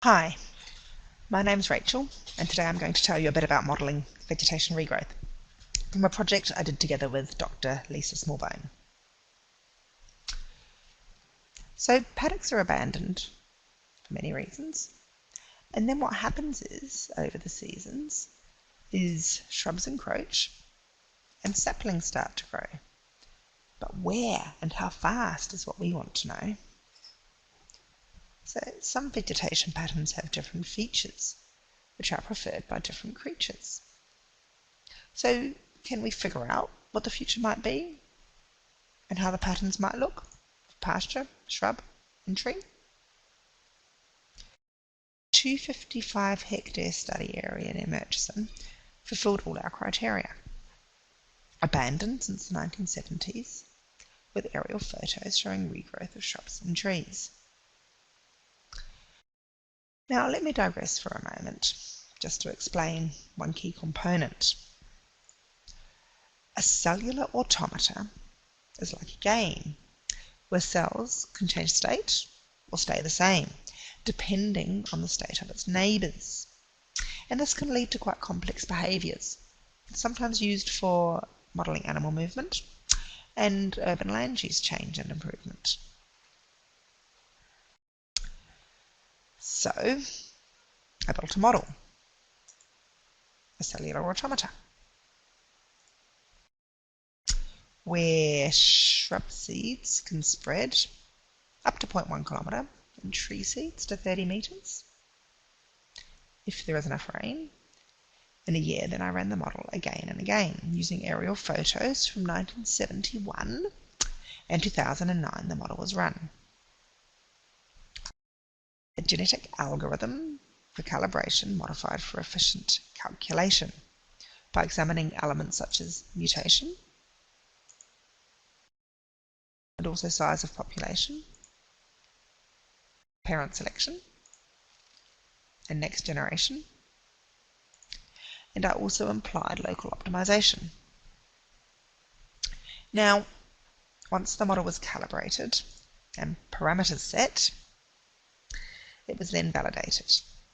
Hi, my name's Rachel, and today I'm going to tell you a bit about modelling vegetation regrowth from a project I did together with Dr. Lisa Smallbone. So paddocks are abandoned for many reasons, and then what happens is, over the seasons, is shrubs encroach and saplings start to grow. But where and how fast is what we want to know. So some vegetation patterns have different features, which are preferred by different creatures. So can we figure out what the future might be and how the patterns might look for pasture, shrub and tree? 255 hectare study area near Murchison fulfilled all our criteria. Abandoned since the 1970s, with aerial photos showing regrowth of shrubs and trees. Now let me digress for a moment, just to explain one key component. A cellular automata is like a game, where cells can change state or stay the same, depending on the state of its neighbours. And this can lead to quite complex behaviours. It's sometimes used for modelling animal movement and urban land use change and improvement. So I built a model, a cellular automata, where shrub seeds can spread up to 0.1 kilometre and tree seeds to 30 metres. If there is enough rain in a year, then I ran the model again and again using aerial photos from 1971 and 2009 the model was run. A genetic algorithm for calibration modified for efficient calculation by examining elements such as mutation and also size of population, parent selection and next generation, and I also implied local optimization. Now, once the model was calibrated and parameters set, it was then validated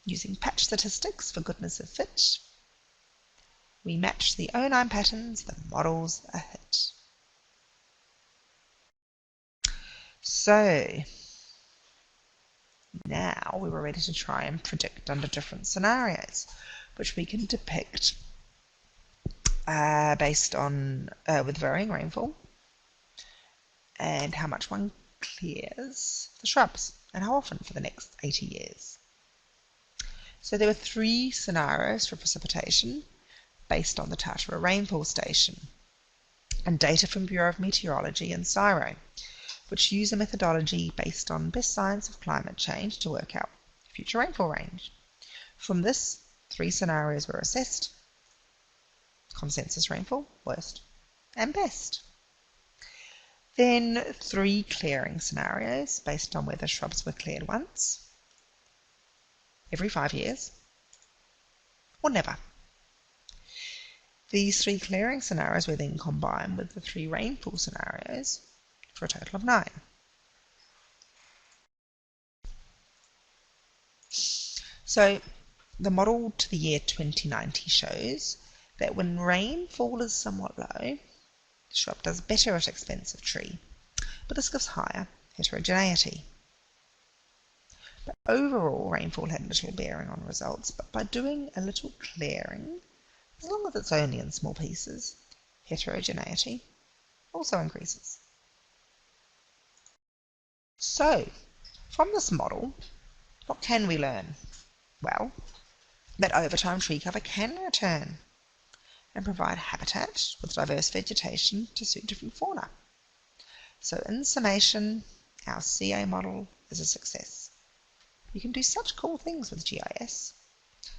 using patch statistics for goodness of fit. We matched the 09 patterns, the model's a hit. So now we were ready to try and predict under different scenarios, which we can depict based on with varying rainfall and how much one clears the shrubs and how often for the next 80 years. So there were 3 scenarios for precipitation based on the Tartara rainfall station and data from Bureau of Meteorology and CSIRO, which use a methodology based on best science of climate change to work out future rainfall range. From this, 3 scenarios were assessed: consensus rainfall, worst, and best. Then 3 clearing scenarios based on whether shrubs were cleared once, every 5 years, or never. These 3 clearing scenarios were then combined with the 3 rainfall scenarios for a total of 9. So the model to the year 2090 shows that when rainfall is somewhat low, the shrub does better at expense of tree, but this gives higher heterogeneity. But overall rainfall had little bearing on results, but by doing a little clearing, as long as it's only in small pieces, heterogeneity also increases. So, from this model, what can we learn? Well, that over time tree cover can return and provide habitat with diverse vegetation to suit different fauna. So in summation, our CA model is a success. You can do such cool things with GIS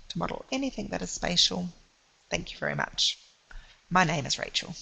to model anything that is spatial. Thank you very much. My name is Rachel.